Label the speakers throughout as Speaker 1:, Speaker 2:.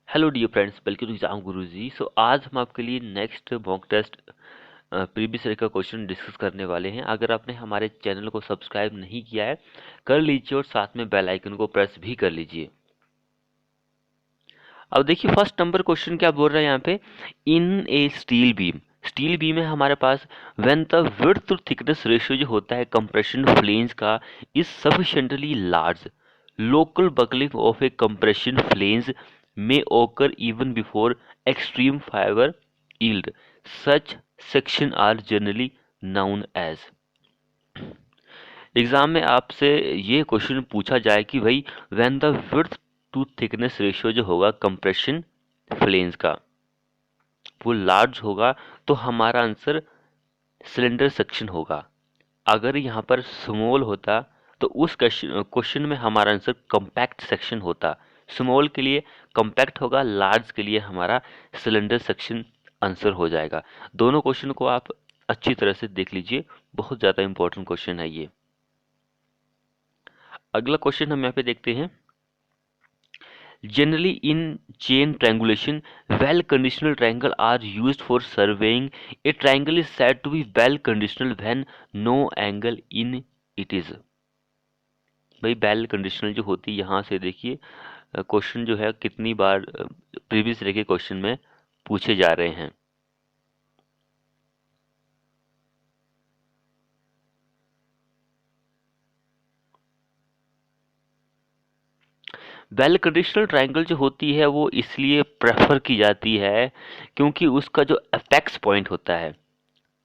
Speaker 1: Hello dear friends, welcome to exam Guruji. So आज हम आपके लिए next mock test previous year का क्वेश्चन डिस्कस करने वाले हैं। अगर आपने हमारे चैनल को सब्सक्राइब नहीं किया है, कर लीजिए और साथ में बेल आइकन को प्रेस भी कर लीजिए। अब देखिए फर्स्ट नंबर क्वेश्चन क्या बोल रहा है यहाँ पे। इन ए स्टील बीम है हमारे पास। When the width to thickness ratio जो होता है कंप्रेशन फ्लेंज का is sufficiently large, local buckling of a compression flange may occur even before extreme fiber yield. Such section are generally known as। Exam में आपसे ये question पूछा जाए कि भाई when the width to thickness ratio जो होगा कंप्रेशन फ्लेंज का वो लार्ज होगा तो हमारा आंसर सिलेंडर सेक्शन होगा। अगर यहाँ पर स्मॉल होता तो उस क्वेश्चन में हमारा आंसर कॉम्पैक्ट सेक्शन होता। स्मॉल के लिए कॉम्पैक्ट होगा, लार्ज के लिए हमारा सिलेंडर सेक्शन आंसर हो जाएगा। दोनों क्वेश्चन को आप अच्छी तरह से देख लीजिए, बहुत ज़्यादा इंपॉर्टेंट क्वेश्चन है ये। अगला क्वेश्चन हम यहाँ पे देखते हैं। Generally in chain triangulation, well-conditional triangle are used for surveying. A triangle is said to be well-conditional when no angle in it is। भाई वेल कंडीशनल जो होती है, यहाँ से देखिए क्वेश्चन जो है कितनी बार प्रीवियस ईयर के क्वेश्चन में पूछे जा रहे हैं। वेल कंडीशनल ट्रायंगल जो होती है वो इसलिए प्रेफर की जाती है क्योंकि उसका जो अपेक्स पॉइंट होता है,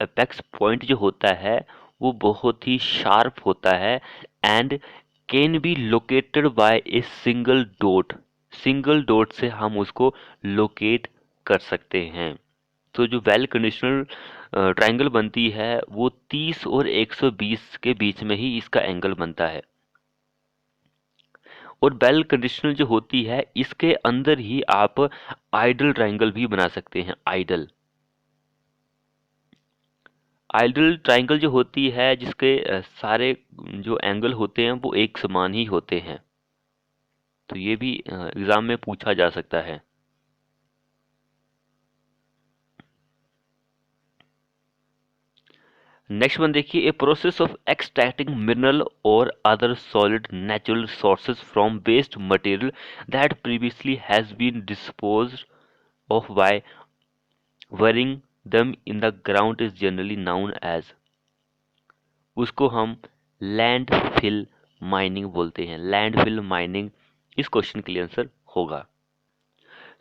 Speaker 1: अपेक्स पॉइंट जो होता है वो बहुत ही शार्प होता है and can be located by a single dot. Single dot से हम उसको लोकेट कर सकते हैं। तो जो वेल कंडीशनल ट्रायंगल बनती है वो 30 और 120 के बीच में ही इसका एंगल बनता है। और वेल कंडीशनल जो होती है इसके अंदर ही आप आइडल ट्रायंगल भी बना सकते हैं। आइडल आइडल ट्रायंगल जो होती है जिसके सारे जो एंगल होते हैं वो एक समान ही होते हैं। तो ये भी एग्जाम में पूछा जा सकता है। नेक्स्ट वन देखिए। A process of extracting mineral और other solid natural sources from waste material that previously has been disposed of by burying them in the ground is generally known as. उसको हम landfill mining बोलते हैं। Landfill mining इस question के लिए answer होगा।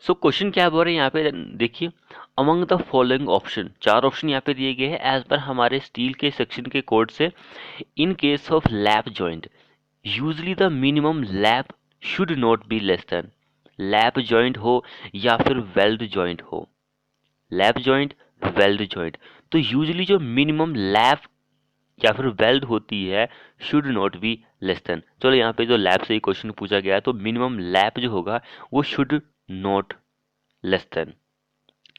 Speaker 1: So question क्या बोल रहे हैं यहाँ पे देखिए। अमंग द फॉलोइंग ऑप्शन, चार ऑप्शन यहाँ पे दिए गए हैं एज पर हमारे स्टील के सेक्शन के कोड से। In case of lap joint usually the minimum lap should not be less than. Lap joint हो या फिर वेल्ड जॉइंट हो, लैप जॉइंट वेल्ड जॉइंट, तो यूजली जो मिनिमम लैप या फिर वेल्ड होती है should not be less than. चलो यहाँ पे जो लैप से ही क्वेश्चन पूछा गया है तो मिनिमम लैप जो होगा वो शुड नॉट लेस देन,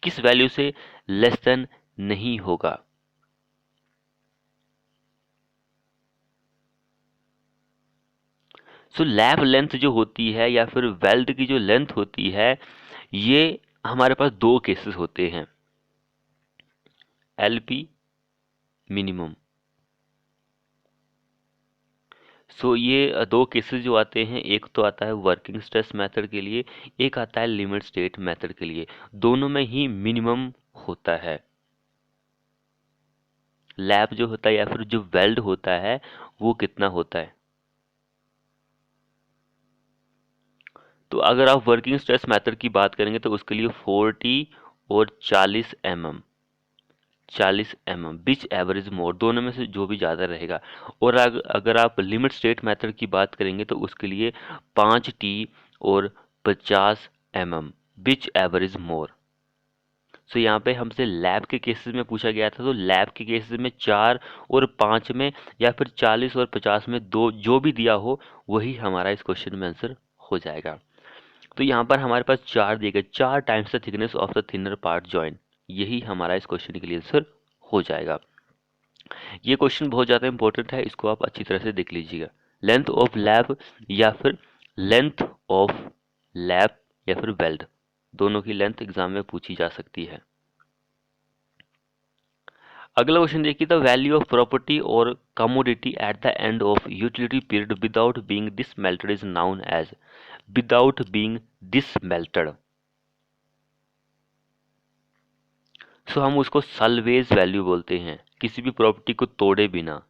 Speaker 1: किस वैल्यू से लेस देन नहीं होगा। सो लैप लेंथ जो होती है या फिर वेल्ड की जो लेंथ होती है ये हमारे पास दो केसेस होते हैं। LP minimum. सो ये दो केसेस जो आते हैं, एक तो आता है वर्किंग स्ट्रेस मेथड के लिए, एक आता है लिमिट स्टेट मेथड के लिए। दोनों में ही मिनिमम होता है। लैप जो होता है या फिर जो वेल्ड होता है वो कितना होता है। तो अगर आप वर्किंग स्ट्रेस मेथड की बात करेंगे तो उसके लिए 40 और 40 mm, 40 mm बिच एवरेज मोर, दोनों में से जो भी ज़्यादा रहेगा। और अगर आप लिमिट स्टेट मेथड की बात करेंगे तो उसके लिए 5T और 50 mm बिच एवरेज मोर। सो यहाँ पे हमसे लैब के केसेस में पूछा गया था, तो लैब के केसेस में 4 और 5 में या फिर 40 और 50 में दो जो भी दिया हो वही हमारा इस क्वेश्चन में आंसर हो जाएगा। तो यहाँ पर हमारे पास 4 दिए गए, 4 times the thickness of the thinner part joint, यही हमारा इस क्वेश्चन के लिए आंसर हो जाएगा। ये क्वेश्चन बहुत ज़्यादा इंपॉर्टेंट है, इसको आप अच्छी तरह से देख लीजिएगा। लेंथ ऑफ लैब या फिर लेंथ ऑफ लैब या फिर वेल्ड, दोनों की लेंथ एग्जाम में पूछी जा सकती है। अगला क्वेश्चन देखिए, द वैल्यू ऑफ प्रॉपर्टी और commodity at the end of utility period without being dismantled is known as, without being dismantled, so हम उसको सल्वेज वैल्यू बोलते हैं, किसी भी प्रॉपर्टी को तोड़े बिना।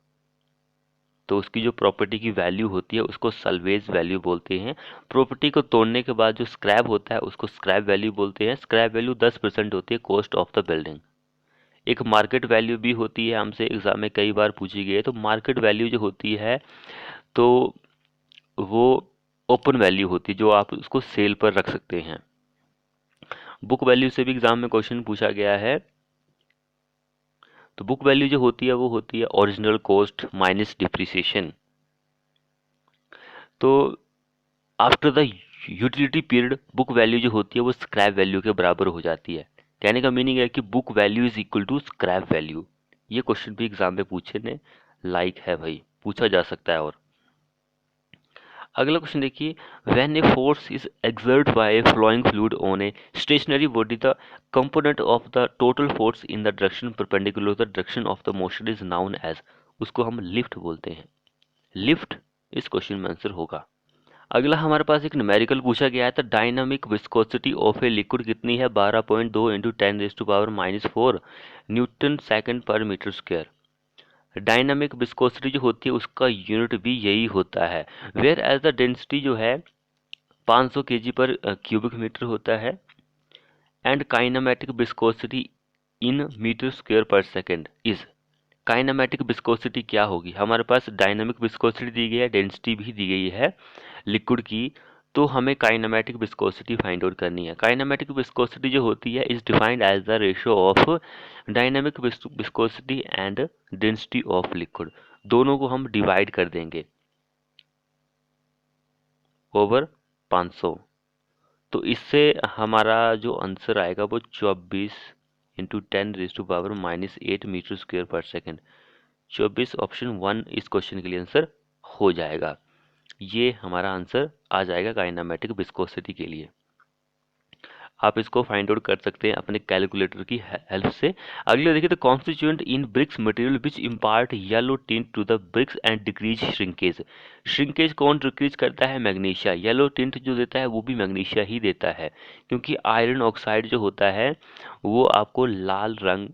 Speaker 1: तो उसकी जो प्रॉपर्टी की वैल्यू होती है उसको सल्वेज वैल्यू बोलते हैं। प्रॉपर्टी को तोड़ने के बाद जो स्क्रैप होता है उसको स्क्रैप वैल्यू बोलते हैं। स्क्रैप वैल्यू 10% होती है कॉस्ट ऑफ द बिल्डिंग। एक मार्केट वैल्यू भी होती है, हमसे एग्जाम में कई बार पूछी गई है। तो मार्केट वैल्यू जो होती है तो वो ओपन वैल्यू होती है, जो आप उसको सेल पर रख सकते हैं। बुक वैल्यू से भी एग्जाम में क्वेश्चन पूछा गया है। तो बुक वैल्यू जो होती है वो होती है ओरिजिनल कॉस्ट माइनस डिप्रिसिएशन। तो after the utility period book value जो होती है वो स्क्रैप वैल्यू के बराबर हो जाती है। कहने का मीनिंग है कि book value is equal to scrap value. ये क्वेश्चन भी एग्जाम में पूछने लायक है भाई, पूछा जा सकता है। और अगला क्वेश्चन देखिए, when a force is exert by a flowing fluid on a stationary body the component of the total force in the direction perpendicular to the direction of the motion is known as, उसको हम lift बोलते हैं। Lift इस question में answer होगा। अगला हमारे पास एक न्यूमेरिकल पूछा गया है, तो dynamic viscosity of a liquid कितनी है, 12.2 इंटू 10⁻⁻⁴ न्यूटन सेकंड पर मीटर स्क्वायर। डायनामिक विस्कोसिटी जो होती है उसका यूनिट भी यही होता है। वेयर एज द डेंसिटी जो है 500 kg पर क्यूबिक मीटर होता है। And kinematic viscosity in metre square पर सेकेंड इज, काइनेमेटिक विस्कोसिटी क्या होगी, हमारे पास डायनामिक विस्कोसिटी दी गई है, डेंसिटी भी दी गई है लिक्विड की, तो हमें काइनेमेटिक विस्कोसिटी फाइंड आउट करनी है। काइनेमेटिक विस्कोसिटी जो होती है is defined as the ratio of dynamic viscosity and density of liquid. दोनों को हम डिवाइड कर देंगे ओवर 500। तो इससे हमारा जो आंसर आएगा वो 24 इंटू 10⁻⁻8 मीटर स्क्वायर पर सेकेंड। 24 ऑप्शन 1 इस क्वेश्चन के लिए आंसर हो जाएगा। ये हमारा आंसर आ जाएगा काइनेमेटिक विस्कोसिटी के लिए। आप इसको फाइंड आउट कर सकते हैं अपने कैलकुलेटर की हेल्प से। अगले देखिए, the constituent in bricks material which impart yellow tint to the bricks and decrease shrinkage. Shrinkage कौन डिक्रीज करता है, मैग्नीशिया। येलो टिंट जो देता है वो भी मैग्नीशिया ही देता है, क्योंकि आयरन ऑक्साइड जो होता है वो आपको लाल रंग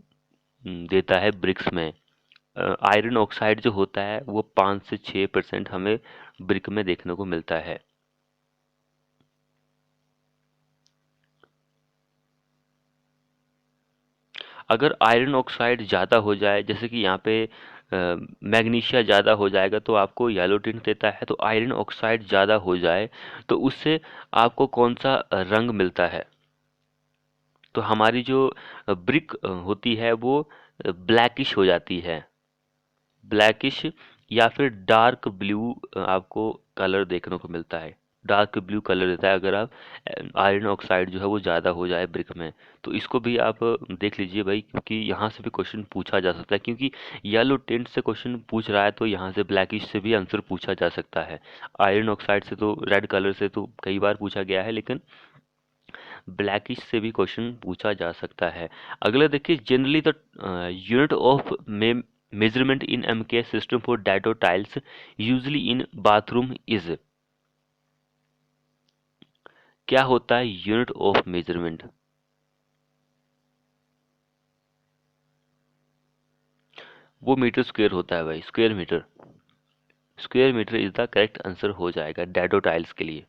Speaker 1: देता है ब्रिक्स में। आयरन ऑक्साइड जो होता है वो 5 से 6% हमें ब्रिक में देखने को मिलता है। अगर आयरन ऑक्साइड ज़्यादा हो जाए, जैसे कि यहाँ पे मैग्नीशिया ज़्यादा हो जाएगा तो आपको येलो टिंट देता है। तो आयरन ऑक्साइड ज़्यादा हो जाए तो उससे आपको कौन सा रंग मिलता है, तो हमारी जो ब्रिक होती है वो ब्लैकिश हो जाती है। ब्लैकिश या फिर डार्क ब्लू आपको कलर देखने को मिलता है। डार्क ब्लू कलर देता है अगर आप आयरन ऑक्साइड जो है वो ज़्यादा हो जाए ब्रिक में। तो इसको भी आप देख लीजिए भाई, क्योंकि यहाँ से भी क्वेश्चन पूछा जा सकता है, क्योंकि येलो टिंट से क्वेश्चन पूछ रहा है तो यहाँ से ब्लैकिश से भी आंसर पूछा जा सकता है। आयरन ऑक्साइड से तो रेड कलर से तो कई बार पूछा गया है, लेकिन ब्लैकिश से भी क्वेश्चन पूछा जा सकता है। अगला देखिए, generally the unit of measurement in MK system for dado tiles usually in bathroom is, क्या होता है यूनिट ऑफ मेजरमेंट, वो मीटर स्क्वायर होता है भाई, square metre. Square metre is the correct answer हो जाएगा डैडो टाइल्स के लिए।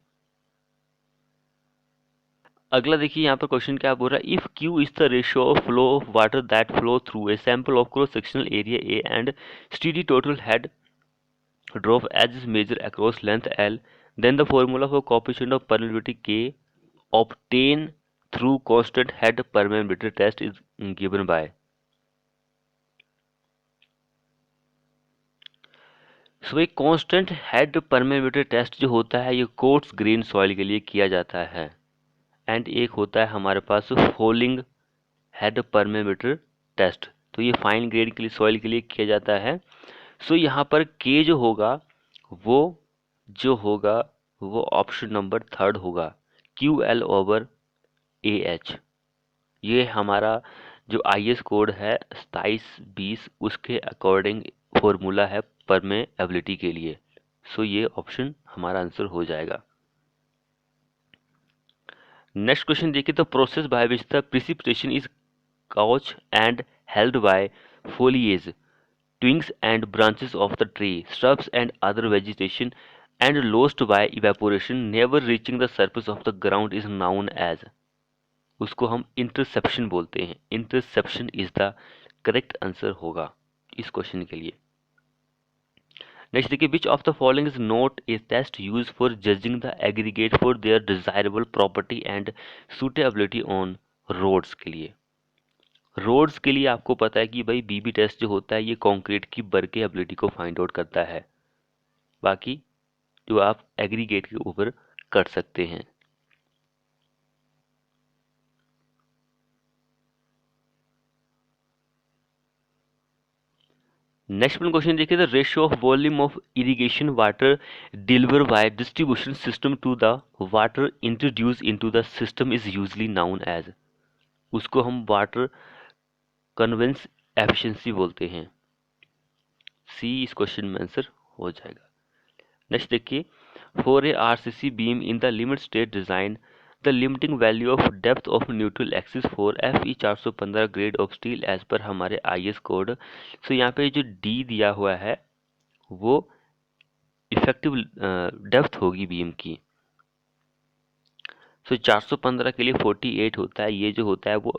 Speaker 1: अगला देखिए यहाँ पर क्वेश्चन क्या बोल रहा है, if Q is the ratio of flow of water that flow through a sample of cross sectional area A and steady total head drop H is measure across length L, then the formula for coefficient of permeability K obtained through constant head permeability test is given by। सो एक constant head permeability test जो होता है ये course green soil के लिए किया जाता है। एंड एक होता है हमारे पास फॉलिंग हेड परमेबिलिटी टेस्ट, तो ये फाइन ग्रेन के लिए सॉइल के लिए किया जाता है। सो यहाँ पर के जो होगा वो जो होगा वो ऑप्शन नंबर 3 होगा, क्यू एल ओवर AH। ये हमारा जो IS कोड है 2720 उसके अकॉर्डिंग फॉर्मूला है परमेएबिलिटी के लिए। सो ये ऑप्शन हमारा आंसर हो जाएगा। नेक्स्ट क्वेश्चन देखिए, the process by which the precipitation is caught and held by foliage, twigs and branches of the tree, shrubs and other vegetation, and lost by evaporation, never reaching the surface of the ground is known as। उसको हम interception बोलते हैं। Interception is the correct answer होगा इस question के लिए। Next देखिए, which of the following is not a test use for judging the aggregate for their desirable property and suitability on roads के लिए। रोड्स के लिए आपको पता है कि भाई बीबी टेस्ट जो होता है ये कंक्रीट की वर्केबिलिटी को फाइंड आउट करता है, बाकी जो आप एग्रीगेट के ऊपर कर सकते हैं। नेक्स्ट क्वेश्चन देखिए, the ratio of volume of irrigation water deliver by distribution system to the water introduce into the system is usually known as. उसको हम वाटर कन्वेंस एफिशिएंसी बोलते हैं। सी इस क्वेश्चन में आंसर हो जाएगा। नेक्स्ट देखिए, for a RCC beam in the limit state design the limiting value of depth of neutral axis for FE 415 grade of steel as per हमारे IS कोड। सो यहाँ पे जो डी दिया हुआ है वो इफेक्टिव डेप्थ होगी बीम की। सो 415 के लिए 48 होता है, ये जो होता है वो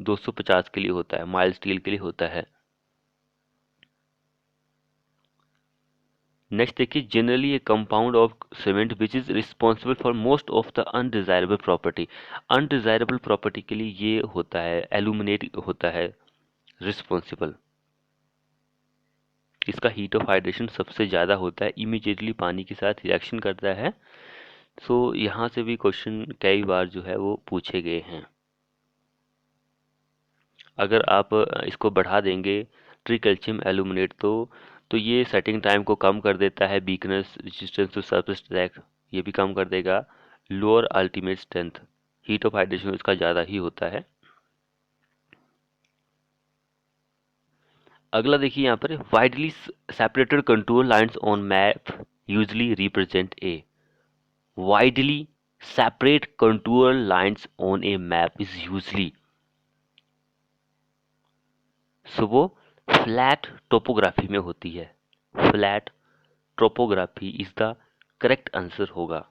Speaker 1: 250 के लिए होता है, माइल्ड स्टील के लिए होता है। नेक्स्ट देखिए, generally A compound of cement which is responsible for most of the undesirable property. Undesirable property के लिए ये होता है एल्यूमिनेट होता है रिस्पॉन्सिबल। इसका हीट ऑफ हाइड्रेशन सबसे ज़्यादा होता है, इमीडिएटली पानी के साथ रिएक्शन करता है। सो यहाँ से भी क्वेश्चन कई बार जो है वो पूछे गए हैं। अगर आप इसको बढ़ा देंगे ट्रिकैल्शियम एल्यूमिनेट तो ये सेटिंग टाइम को कम कर देता है, weakness resistance to surface attack ये भी कम कर देगा, lower ultimate strength, heat of hydration इसका ज़्यादा ही होता है। अगला देखिए यहाँ पर, widely separated control lines on map usually represent a. Widely separate control lines on a map is usually, so वो फ्लैट टोपोग्राफी में होती है। Flat topography is the correct answer होगा।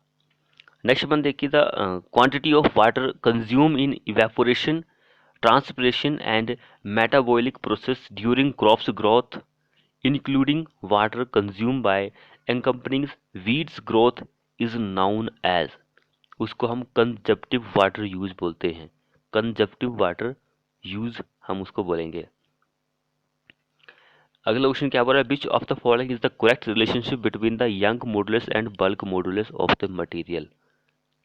Speaker 1: नेक्स्ट वन देखिए, the quantity of water consume in evaporation, transpiration and metabolic process during crops growth including water consume by encompassing weeds growth is known as. उसको हम कंजप्टिव water use बोलते हैं। कंजप्टिव water use हम उसको बोलेंगे। अगला क्वेश्चन क्या बोल रहा है, विच of the following is the correct relationship between the young modulus and bulk modulus of the material.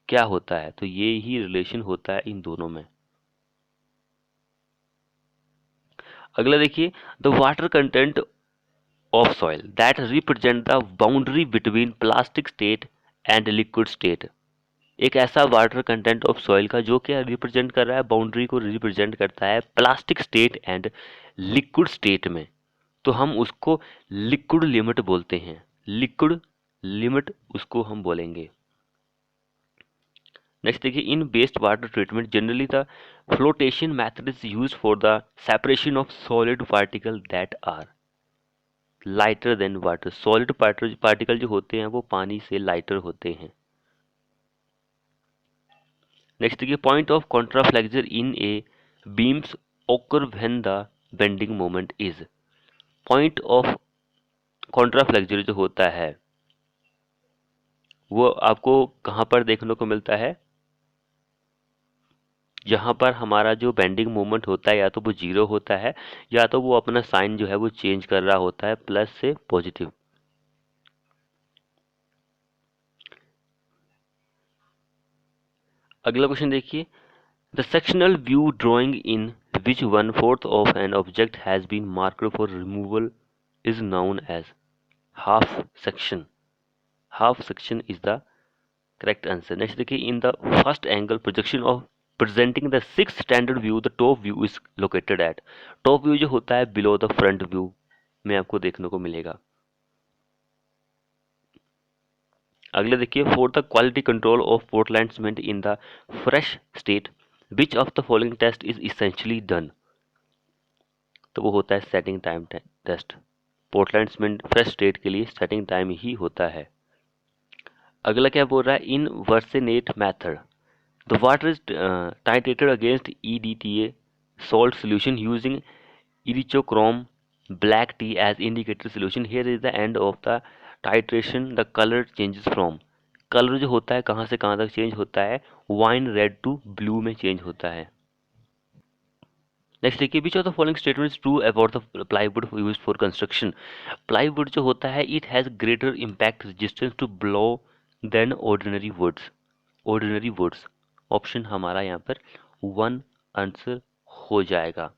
Speaker 1: क्या होता है, तो ये ही रिलेशन होता है इन दोनों में। अगला देखिए, the water content of soil that represent the boundary between plastic state and liquid state. एक ऐसा वाटर कंटेंट ऑफ सॉइल का जो क्या रिप्रेजेंट कर रहा है, बाउंड्री को रिप्रेजेंट करता है plastic state and liquid state में, तो हम उसको लिक्विड लिमिट बोलते हैं। लिक्विड लिमिट उसको हम बोलेंगे। नेक्स्ट देखिए, in based water treatment generally the flotation method is used for the separation of solid particle that are lighter than water. Solid particle जो होते हैं वो पानी से लाइटर होते हैं। नेक्स्ट देखिए, point of contraflexure in a beams occur when the bending moment is. Point of contraflexure जो होता है वो आपको कहाँ पर देखने को मिलता है, जहाँ पर हमारा जो बेंडिंग मोमेंट होता है या तो वो जीरो होता है या तो वो अपना साइन जो है वो चेंज कर रहा होता है प्लस से पॉजिटिव। अगला क्वेश्चन देखिए, the sectional view drawing in which 1/4 of an object has been marked for removal is known as. Half section. Half section is the correct answer. Next देखिए, in the first angle projection of presenting the six standard view the top view is located at. Top view जो होता है below the front view में आपको देखने को मिलेगा। अगले देखिए, for the quality control of Portland cement in the fresh state which of the following test is essentially done. तो वो होता है setting time test. Portland cement fresh state के लिए सेटिंग टाइम ही होता है। अगला क्या बोल रहा है, in Versenate method the water is titrated against EDTA salt solution using Iridochrome black tea as indicator solution. Here is the end of the titration. The color changes from, colour जो होता है कहाँ से कहाँ तक चेंज होता है, wine red to blue में चेंज होता है। नेक्स्ट देखिए, which of the following statements true about the plywood used for construction. Plywood जो होता है it has greater impact resistance to blow than ordinary woods. Ordinary woods option हमारा यहाँ पर 1 आंसर हो जाएगा।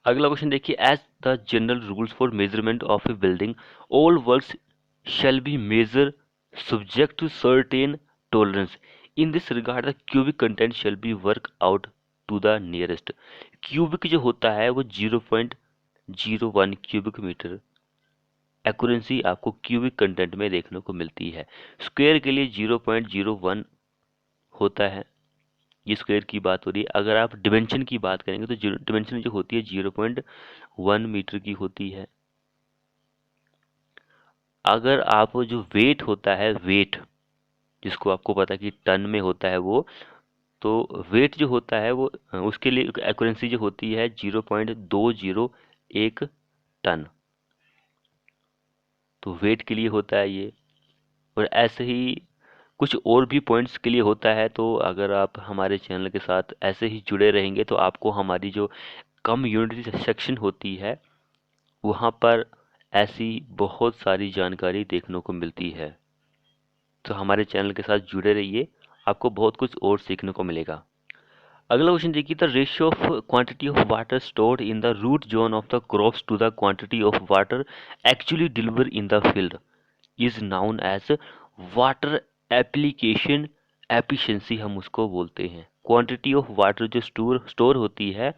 Speaker 1: अगला क्वेश्चन देखिए, as the general rules for measurement of a building all works shall be measured subject to certain tolerance. In this regard the cubic content shall be worked out to the nearest. Cubic जो होता है वो 0.01 cubic metre accuracy आपको cubic content में देखने को मिलती है। स्क्वायर के लिए 0.01 होता है, ये स्क्वायर की बात हो रही है। अगर आप डिमेंशन की बात करेंगे तो डिमेंशन जो होती है 0.1 मीटर की होती है। अगर आप जो वेट होता है, वेट जिसको आपको पता है कि टन में होता है वो, तो वेट जो होता है वो उसके लिए एक्यूरेंसी जो होती है 0.201 टन, तो वेट के लिए होता है ये। और ऐसे ही कुछ और भी पॉइंट्स के लिए होता है। तो अगर आप हमारे चैनल के साथ ऐसे ही जुड़े रहेंगे तो आपको हमारी जो कम्युनिटी सेक्शन होती है वहाँ पर ऐसी बहुत सारी जानकारी देखने को मिलती है। तो हमारे चैनल के साथ जुड़े रहिए, आपको बहुत कुछ और सीखने को मिलेगा। अगला क्वेश्चन देखिए, the ratio of quantity of water stored in the root zone of the crops to the quantity of water actually deliver in the field is known as water application efficiency, हम उसको बोलते हैं। Quantity of water जो store होती है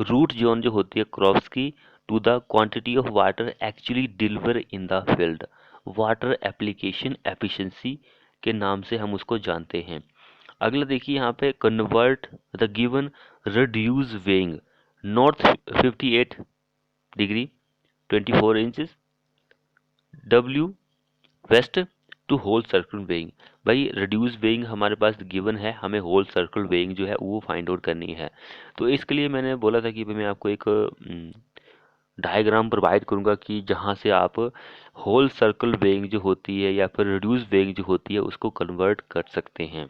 Speaker 1: root zone जो होती है क्रॉप्स की, to the quantity of water actually deliver in the field, water application efficiency के नाम से हम उसको जानते हैं। अगला देखिए यहाँ पे, convert the given reduce bearing north 58 degree 24 inches W west to whole circle bearing. भाई रिड्यूस वेइंग हमारे पास गिवन है, हमें होल सर्कल वेइंग जो है वो फाइंड आउट करनी है। तो इसके लिए मैंने बोला था कि भाई मैं आपको एक डायग्राम प्रोवाइड करूंगा कि जहां से आप होल सर्कल वेइंग जो होती है या फिर रिड्यूस वेइंग जो होती है उसको कन्वर्ट कर सकते हैं,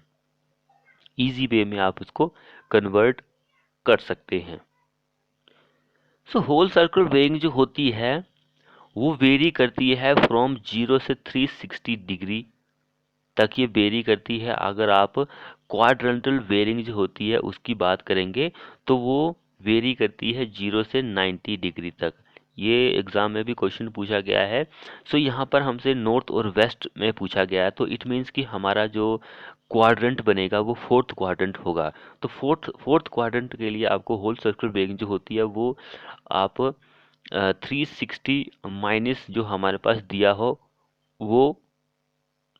Speaker 1: इजी वे में आप उसको कन्वर्ट कर सकते हैं। सो होल सर्कल वेइंग जो होती है वो वेरी करती है फ्रॉम 0 से 360 डिग्री तक ये वेरी करती है। अगर आप क्वाड्रेंटल वेरिंग जो होती है उसकी बात करेंगे तो वो वेरी करती है 0 से 90 डिग्री तक। ये एग्जाम में भी क्वेश्चन पूछा गया है। सो यहाँ पर हमसे नॉर्थ और वेस्ट में पूछा गया है, तो इट मीन्स कि हमारा जो क्वाड्रेंट बनेगा वो फोर्थ क्वाड्रेंट होगा। तो फोर्थ क्वाड्रेंट के लिए आपको होल सर्कल वेरिंग जो होती है वो आप 360 माइनस जो हमारे पास दिया हो वो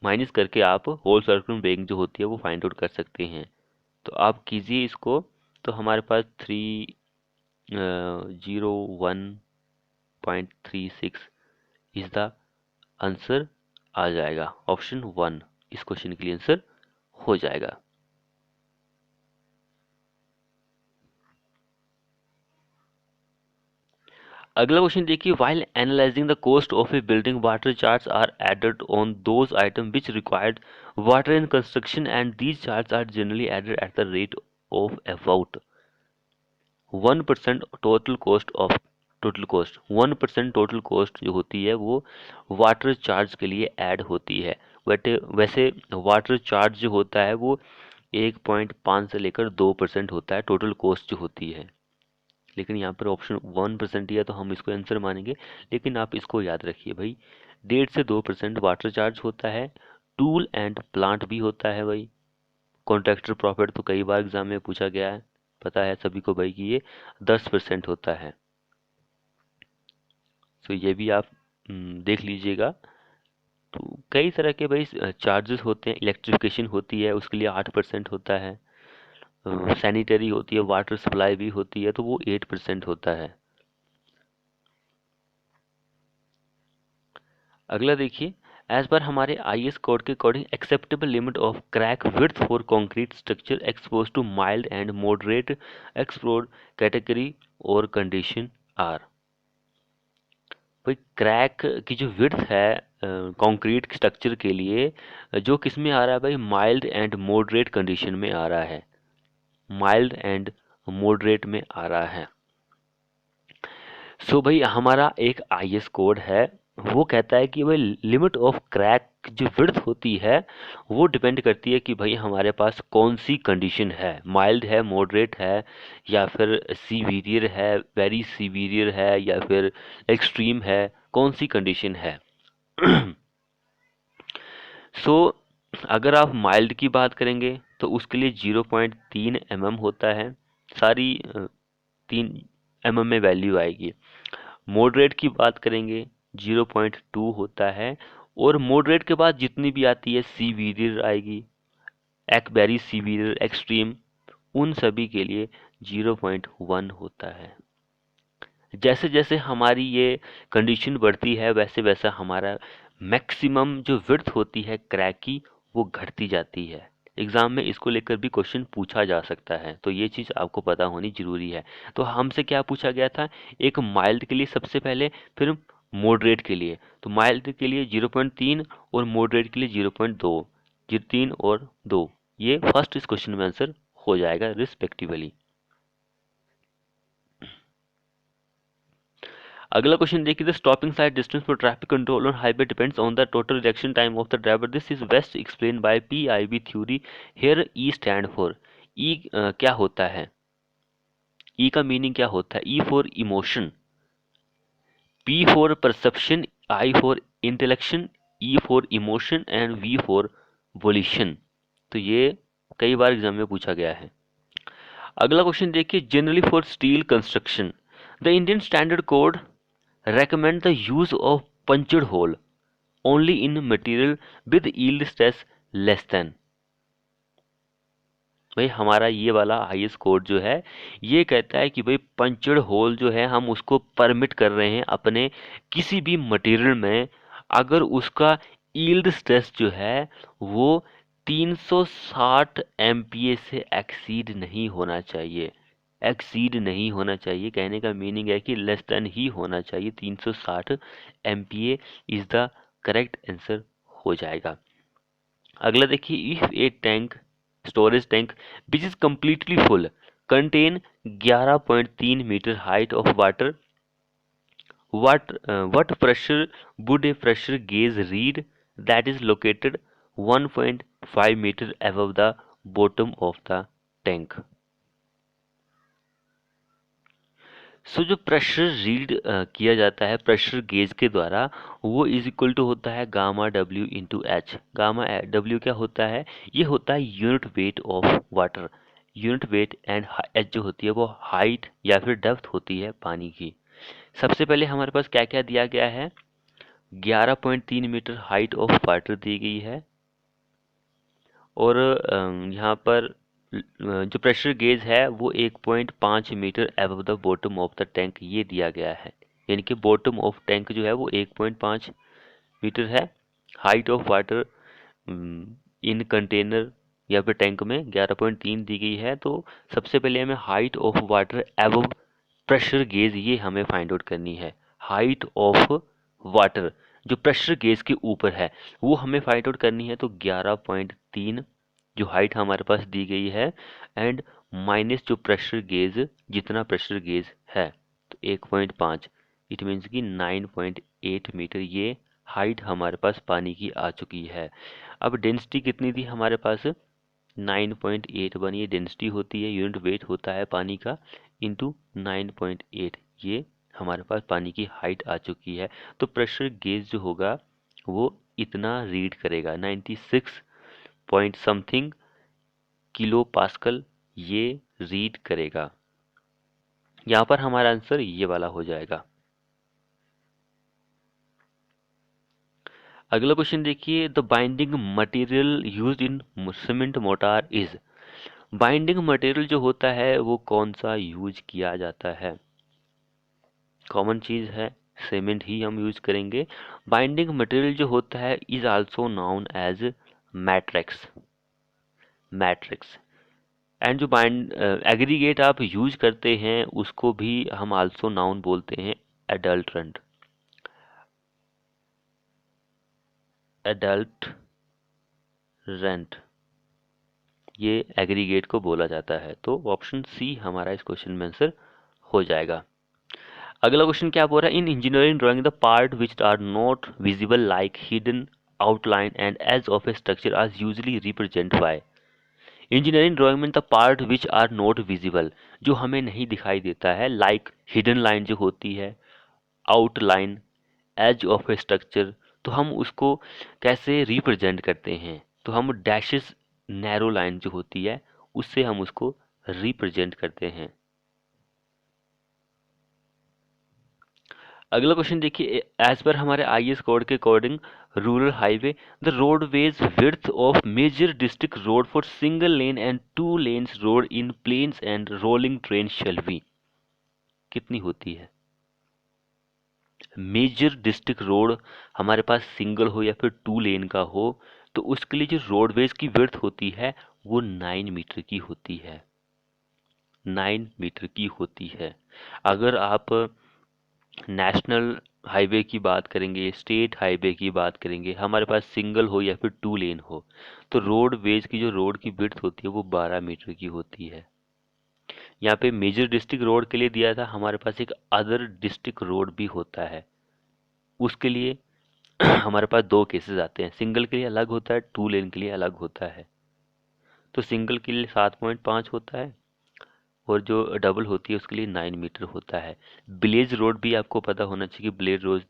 Speaker 1: माइनस करके आप होल सर्कल वेग जो होती है वो फाइंड आउट कर सकते हैं। तो आप कीजिए इसको, तो हमारे पास 301.36 इज द आंसर आ जाएगा। ऑप्शन 1 इस क्वेश्चन के लिए आंसर हो जाएगा। अगला क्वेश्चन देखिए, while analysing the cost of a building water charge are added on those item which required water in construction and these charge are generally added at the rate of about 1% total cost of total cost. 1% total cost जो होती है वो water charge के लिए add होती है। But वैसे water charge जो होता है वो 1.5 से लेकर 2% होता है टोटल कॉस्ट जो होती है। लेकिन यहाँ पर ऑप्शन 1% ही है तो हम इसको आंसर मानेंगे। लेकिन आप इसको याद रखिए भाई, 1.5 से 2% वाटर चार्ज होता है। टूल एंड प्लांट भी होता है भाई, कॉन्ट्रैक्टर प्रॉफिट तो कई बार एग्जाम में पूछा गया है, पता है सभी को भाई कि ये 10% होता है। तो ये भी आप देख लीजिएगा। तो कई तरह के भाई चार्जेस होते हैं, इलेक्ट्रिफिकेशन होती है उसके लिए 8% होता है, सैनिटरी होती है, वाटर सप्लाई भी होती है तो वो 8% होता है। अगला देखिए, एज पर हमारे आईएस कोड के according acceptable limit of crack width for concrete structure expose to mild and moderate explode category और कंडीशन आर। भाई क्रैक की जो विड्थ है कंक्रीट स्ट्रक्चर के लिए, जो किस में आ रहा है भाई, माइल्ड एंड मॉडरेट कंडीशन में आ रहा है, माइल्ड एंड मॉडरेट में आ रहा है। सो भाई हमारा एक आईएस कोड है, वो कहता है कि भाई लिमिट ऑफ क्रैक जो विड्थ होती है वो डिपेंड करती है कि भाई हमारे पास कौन सी कंडीशन है, माइल्ड है, मॉडरेट है, या फिर सीवियर है, वेरी सीवियर है, या फिर एक्सट्रीम है, कौन सी कंडीशन है। सो अगर आप माइल्ड की बात करेंगे तो उसके लिए 0.3 mm होता है, सारी 3 mm में वैल्यू आएगी। मॉडरेट की बात करेंगे 0.2 होता है, और मॉडरेट के बाद जितनी भी आती है सीवियर आएगी, वेरी सीवियर, एक्सट्रीम, उन सभी के लिए 0.1 होता है। जैसे जैसे हमारी ये कंडीशन बढ़ती है वैसे वैसा हमारा मैक्सिमम जो विड्थ होती है क्रैक की वो घटती जाती है। एग्जाम में इसको लेकर भी क्वेश्चन पूछा जा सकता है, तो ये चीज़ आपको पता होनी जरूरी है। तो हमसे क्या पूछा गया था, एक माइल्ड के लिए सबसे पहले, फिर मॉडरेट के लिए। तो माइल्ड के लिए 0.3 और मॉडरेट के लिए 0.2, 3 और 2, ये फर्स्ट इस क्वेश्चन में आंसर हो जाएगा रिस्पेक्टिवली। अगला क्वेश्चन देखिए, the stopping sight distance for traffic control on highway depends on the total reaction time of the driver, this is best explain by PIV theory, here E stand for. E क्या होता है, E का meaning क्या होता है, E for emotion, P for perception, I for intellection, E for emotion and V for volition. तो ये कई बार एग्जाम में पूछा गया है। अगला क्वेश्चन देखिए, generally for steel construction the Indian standard code recommend the use of punctured hole only in material with yield stress less than। भाई हमारा ये वाला हाईएस्ट कोड जो है ये कहता है कि भाई पंचर्ड होल जो है हम उसको परमिट कर रहे हैं अपने किसी भी मटेरियल में, अगर उसका यील्ड स्ट्रेस जो है वो 360 एमपीए से एक्सीड नहीं होना चाहिए। एक्सीड नहीं होना चाहिए कहने का मीनिंग है कि लेस देन ही होना चाहिए, 360 MPa is the correct answer हो जाएगा। अगला देखिए, if a tank, storage tank which is completely full contain 11.3 metre height of water, what pressure would a pressure gauge read that is located 1.5 meter above the bottom of the tank। सो जो pressure read किया जाता है pressure gauge के द्वारा, वो is equal to होता है gamma W into H. Gamma W क्या होता है, ये होता है unit weight of water, unit weight, and H जो होती है वो हाइट या फिर डेप्थ होती है पानी की। सबसे पहले हमारे पास क्या क्या दिया गया है, 11.3 मीटर हाइट ऑफ वाटर दी गई है, और यहाँ पर जो प्रेशर गेज है वो 1.5 metre above the bottom of the tank ये दिया गया है, यानी कि बॉटम ऑफ टैंक जो है वो 1.5 मीटर है, height of water in container या फिर टैंक में 11.3 दी गई है। तो सबसे पहले हमें height of water above pressure gauge ये हमें फाइंड आउट करनी है। हाइट ऑफ वाटर जो प्रेशर गेज के ऊपर है वो हमें फाइंड आउट करनी है, तो 11.3 जो हाइट हमारे पास दी गई है, एंड माइनस जो प्रेशर गेज, जितना प्रेशर गेज है तो 1.5, इट मीन्स कि 9.8 मीटर ये हाइट हमारे पास पानी की आ चुकी है। अब डेंसिटी कितनी थी हमारे पास, 9.8 बनी, ये डेंसिटी होती है, यूनिट वेट होता है पानी का, इंटू 9.8, ये हमारे पास पानी की हाइट आ चुकी है। तो प्रेशर गेज जो होगा वो इतना रीड करेगा, 96 पॉइंट समथिंग किलो पास्कल ये रीड करेगा। यहाँ पर हमारा आंसर ये वाला हो जाएगा। अगला क्वेश्चन देखिए, the binding material used in cement motor is. Binding material जो होता है वो कौन सा यूज किया जाता है? कॉमन चीज है, सीमेंट ही हम यूज करेंगे। बाइंडिंग मटेरियल जो होता है is also known as matrix. Matrix and जो बाइंड एग्रीगेट आप यूज करते हैं उसको भी हम आल्सो नाउन बोलते हैं एडल्ट्रेंट। एडल्ट रेंट ये एग्रीगेट को बोला जाता है। तो ऑप्शन सी हमारा इस क्वेश्चन में आंसर हो जाएगा। अगला क्वेश्चन क्या बोल रहा है, in engineering drawing the part which are not visible like hidden outline and edge of a structure are usually represent by. Engineering drawing में the part which are not visible, जो हमें नहीं दिखाई देता है, लाइक हिडन लाइन जो होती है, outline, edge of a structure, तो हम उसको कैसे रिप्रेजेंट करते हैं? तो हम डैशेस, नैरो लाइन जो होती है उससे हम उसको रिप्रेजेंट करते हैं। अगला क्वेश्चन देखिए, एज पर हमारे आईएस कोड के according rural highway the roadways width of major district road for single lane and two lanes road in plains and rolling terrain shall be. कितनी होती है? मेजर डिस्ट्रिक्ट रोड हमारे पास single हो या फिर two lane का हो तो उसके लिए जो रोडवेज की विड्थ होती है वो 9 मीटर की होती है। 9 मीटर की होती है। अगर आप नेशनल हाईवे की बात करेंगे, स्टेट हाईवे की बात करेंगे, हमारे पास सिंगल हो या फिर टू लेन हो, तो रोडवेज की जो रोड की विड्थ होती है वो 12 मीटर की होती है। यहाँ पे मेजर डिस्ट्रिक्ट रोड के लिए दिया था, हमारे पास एक अदर डिस्ट्रिक्ट रोड भी होता है, उसके लिए हमारे पास दो केसेस आते हैं, सिंगल के लिए अलग होता है, टू लेन के लिए अलग होता है। तो सिंगल के लिए 7.5 होता है और जो डबल होती है उसके लिए 9 मीटर होता है। ब्लेज रोड भी आपको पता होना चाहिए कि ब्लेज रोड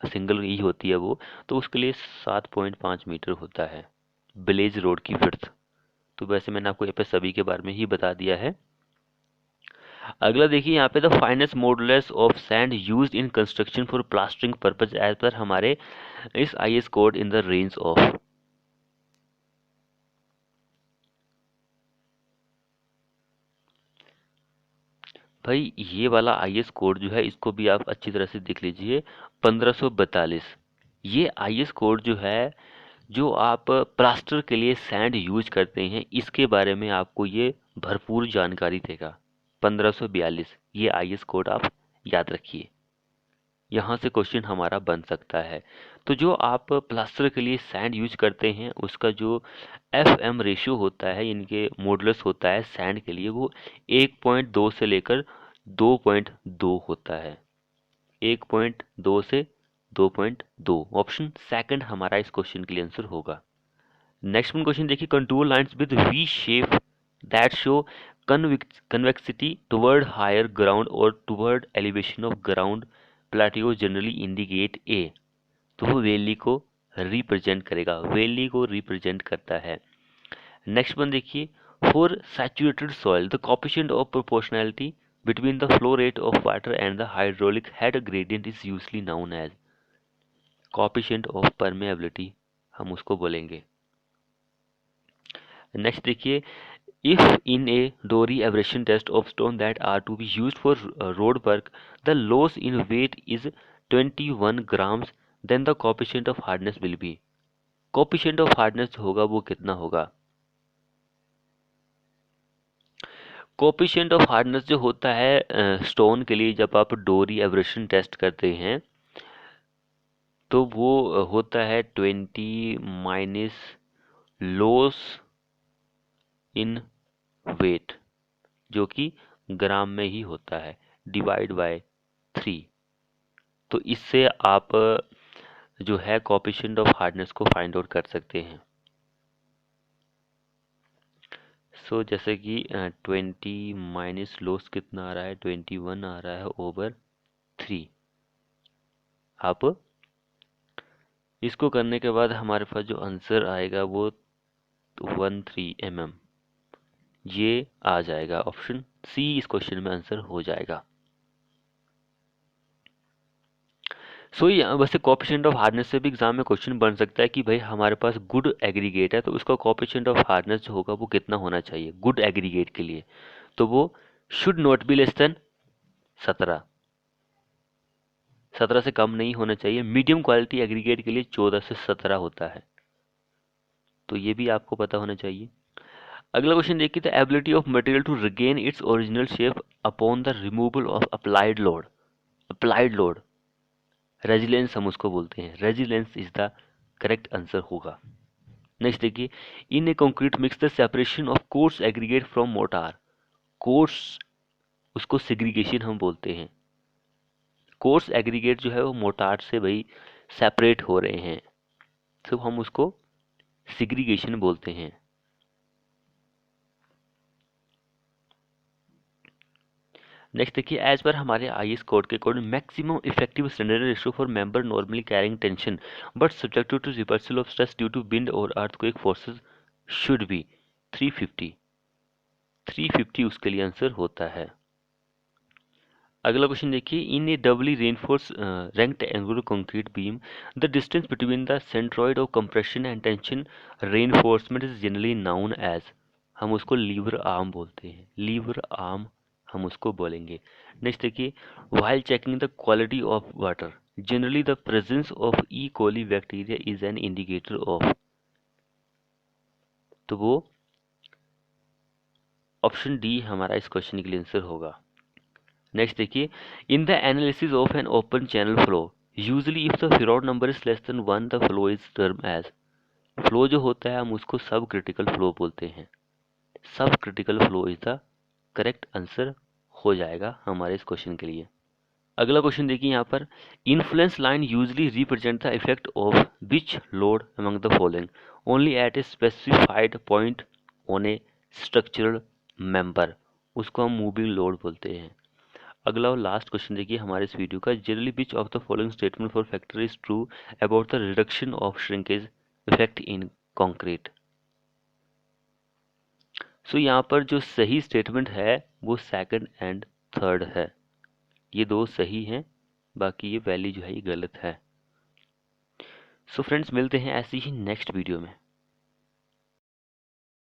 Speaker 1: सिंगल ही होती है वो, तो उसके लिए 7.5 मीटर होता है ब्लेज रोड की विड्थ। तो वैसे मैंने आपको यहाँ पे सभी के बारे में ही बता दिया है। अगला देखिए यहाँ पे, the finest modulus of sand used in construction for plastering purpose as per हमारे इस IS code in the range of. भाई ये वाला आईएस कोड जो है इसको भी आप अच्छी तरह से देख लीजिए, 1542। ये आईएस कोड जो है, जो आप प्लास्टर के लिए सैंड यूज करते हैं इसके बारे में आपको ये भरपूर जानकारी देगा। 1542 ये आईएस कोड आप याद रखिए, यहाँ से क्वेश्चन हमारा बन सकता है। तो जो आप प्लास्टर के लिए सैंड यूज करते हैं उसका जो एफ एम रेशियो होता है, इनके मॉडुलस होता है सैंड के लिए, वो 1.2 से लेकर 2.2 होता है। 1.2 से 2.2, ऑप्शन सेकंड हमारा इस क्वेश्चन के लिए आंसर होगा। नेक्स्ट क्वेश्चन देखिए, contour lines with V shape that show convexity toward higher ground or toward elevation of ground plateau generally indicate a। तो वो वैली को रिप्रेजेंट करेगा, वैली को रिप्रेजेंट करता है। नेक्स्ट वन देखिए, for saturated soil the coefficient of proportionality between the flow rate of water and the hydraulic head gradient is usually known as। coefficient of permeability हम उसको बोलेंगे। Next देखिए, if in a dory abrasion test of stone that are to be used for road work the loss in weight is 21 grams, then the coefficient of hardness will be। coefficient of hardness होगा वो कितना होगा? Coefficient of hardness जो होता है stone के लिए, जब आप डोरी एब्रेशन टेस्ट करते हैं तो वो होता है 20 माइनस लॉस इन वेट, जो कि ग्राम में ही होता है, डिवाइड बाय 3। तो इससे आप जो है कोएफिशिएंट ऑफ हार्डनेस को फाइंड आउट कर सकते हैं। सो जैसे कि 20 माइनस लॉस कितना आ रहा है, 21 आ रहा है ओवर 3। आप इसको करने के बाद हमारे पास जो आंसर आएगा वो 13 mm। ये आ जाएगा, ऑप्शन सी इस क्वेश्चन में आंसर हो जाएगा। सो वैसे कोएफिशिएंट ऑफ हार्डनेस से भी एग्जाम में क्वेश्चन बन सकता है कि भाई हमारे पास गुड एग्रीगेट है तो उसका कोएफिशिएंट ऑफ हार्डनेस जो होगा वो कितना होना चाहिए गुड एग्रीगेट के लिए, तो वो should not be less than 17, 17 से कम नहीं होना चाहिए। मीडियम क्वालिटी एग्रीगेट के लिए 14 से 17 होता है, तो ये भी आपको पता होना चाहिए। अगला क्वेश्चन देखिए, the ability of material to regain its original shape upon the removal of applied load. Applied load resilience हम उसको बोलते हैं, resilience is the correct answer होगा। नेक्स्ट देखिए, in a concrete mix the separation of coarse aggregate from mortar. Course उसको segregation हम बोलते हैं। कोर्स एग्रीगेट जो है वो मोर्टार से भाई सेपरेट हो रहे हैं, तो हम उसको सेग्रीगेशन बोलते हैं। नेक्स्ट देखिए, एज पर हमारे आईएस कोड के according maximum effective standard ratio for member normally carrying tension but subjected to reversal of stress due to wind और अर्थक्वेक फोर्सेस शुड बी 350। 350 उसके लिए आंसर होता है। अगला क्वेश्चन देखिए, in a doubly reinforced rectangular concrete beam the distance between the centroid of compression and tension reinforcement is generally known as. हम उसको liver arm बोलते हैं, लीवर आर्म हम उसको बोलेंगे। नेक्स्ट देखिए, while checking the quality of water generally the presence of E coli bacteria is an indicator of, तो वो ऑप्शन डी हमारा इस क्वेश्चन के लिए आंसर होगा। नेक्स्ट देखिए, in the analysis of an open channel flow usually if the Froude number is less than 1 the flow is termed as. Flow जो होता है हम उसको सब क्रिटिकल फ्लो बोलते हैं। सब critical flow is the correct answer हो जाएगा हमारे इस क्वेश्चन के लिए। अगला क्वेश्चन देखिए यहाँ पर, influence line usually represent the effect of which load among the following only at a specified point on a structural member, उसको हम मूविंग लोड बोलते हैं। अगला और लास्ट क्वेश्चन देखिए हमारे इस वीडियो का, generally which of the following statement for factor is true about the reduction of shrinkage effect in concrete. So यहाँ पर जो सही स्टेटमेंट है वो सेकंड एंड थर्ड है, ये दो सही हैं, बाकी ये पहली जो है ये गलत है। सो फ्रेंड्स मिलते हैं ऐसी ही नेक्स्ट वीडियो में।